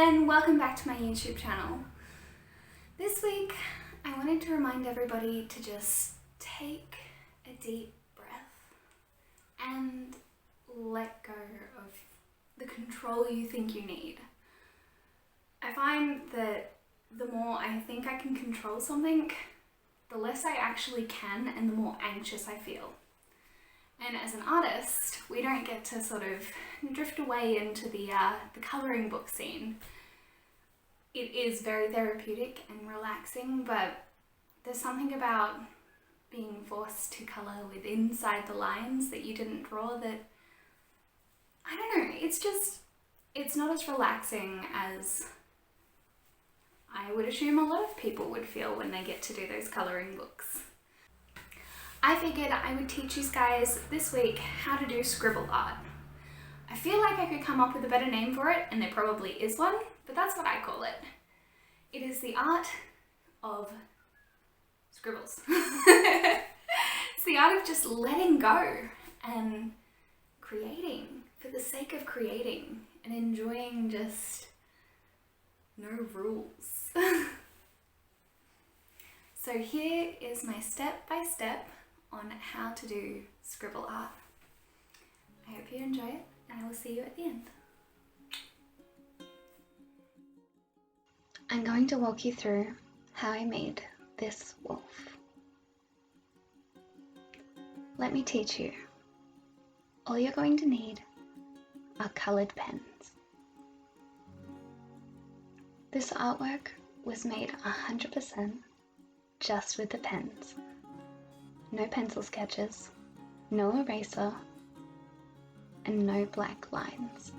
and welcome back to my YouTube channel. This week I wanted to remind everybody to just take a deep breath and let go of the control you think you need. I find that the more I think I can control something, the less I actually can and the more anxious I feel. And as an artist, we don't get to sort of drift away into the colouring book scene. It is very therapeutic and relaxing, but there's something about being forced to colour with inside the lines that you didn't draw that, I don't know, it's not as relaxing as I would assume a lot of people would feel when they get to do those colouring books. I figured I would teach you guys this week how to do scribble art. I feel like I could come up with a better name for it, and there probably is one, but that's what I call it. It is the art of scribbles. It's the art of just letting go and creating for the sake of creating and enjoying just no rules. So here is my step-by-step on how to do scribble art. I hope you enjoy it, and I will see you at the end. I'm going to walk you through how I made this wolf. Let me teach you. All you're going to need are coloured pens. This artwork was made 100% just with the pens. No pencil sketches, no eraser, and no black lines.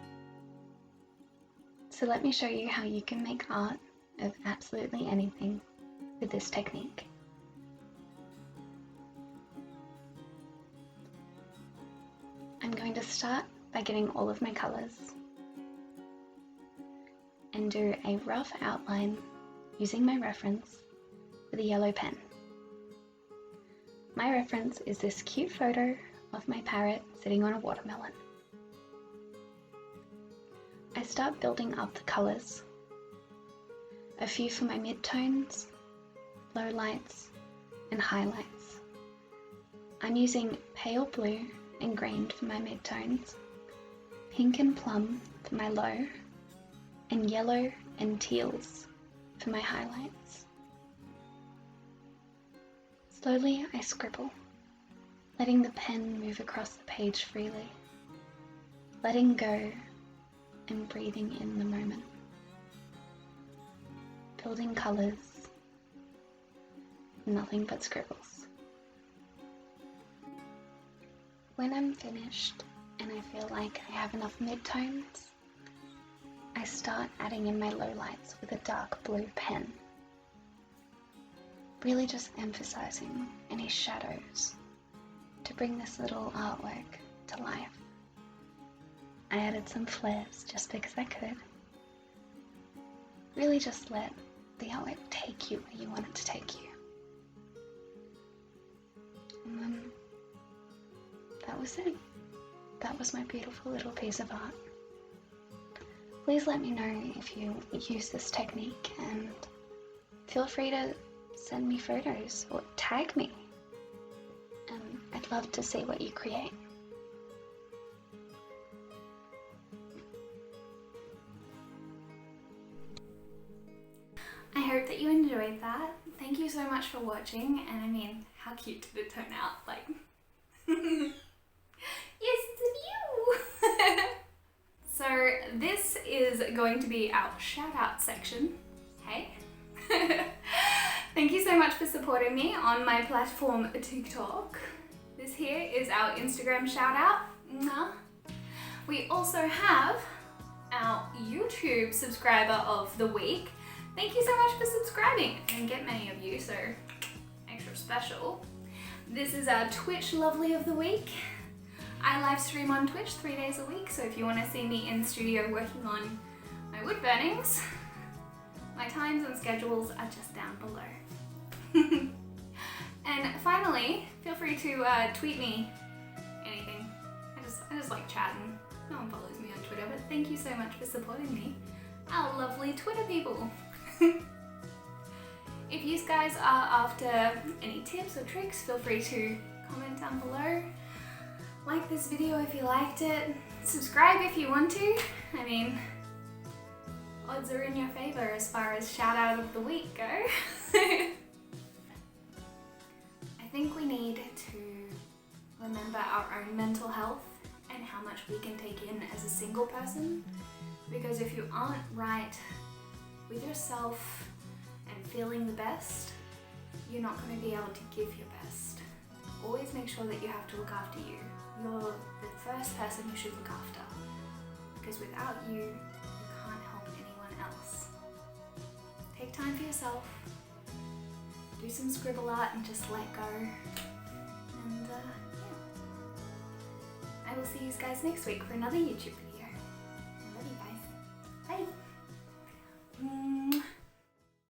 So let me show you how you can make art of absolutely anything with this technique. I'm going to start by getting all of my colours and do a rough outline using my reference with a yellow pen. My reference is this cute photo of my parrot sitting on a watermelon. I start building up the colours, a few for my midtones, lowlights, and highlights. I'm using pale blue and green for my midtones, pink and plum for my low, and yellow and teals for my highlights. Slowly I scribble, letting the pen move across the page freely, letting go and breathing in the moment. Building colours, nothing but scribbles. When I'm finished and I feel like I have enough midtones, I start adding in my lowlights with a dark blue pen. Really just emphasizing any shadows to bring this little artwork to life. I added some flares just because I could. Really just let the artwork take you where you want it to take you. And then that was it. That was my beautiful little piece of art. Please let me know if you use this technique, and feel free to send me photos or tag me, and I'd love to see what you create. I hope that you enjoyed that. Thank you so much for watching, and I mean, how cute did it turn out? Like, yes, it's you! So this is going to be our shout out section. Hey? Thank you so much for supporting me on my platform TikTok. This here is our Instagram shout out. We also have our YouTube subscriber of the week. Thank you so much for subscribing. I didn't get many of you, so extra special. This is our Twitch lovely of the week. I live stream on Twitch 3 days a week, so if you want to see me in studio working on my wood burnings, my times and schedules are just down below. And finally, feel free to tweet me anything. I just like chatting. No one follows me on Twitter, but thank you so much for supporting me. Our lovely only Twitter people. If you guys are after any tips or tricks, feel free to comment down below. Like this video if you liked it. Subscribe if you want to. I mean, odds are in your favor as far as shout out of the week go. I think we need to remember our own mental health and how much we can take in as a single person. Because if you aren't right with yourself and feeling the best, you're not going to be able to give your best. Always make sure that you have to look after you. You're the first person you should look after. Because without you, you can't help anyone else. Take time for yourself. Do some scribble art and just let go. And yeah. I will see you guys next week for another YouTube video.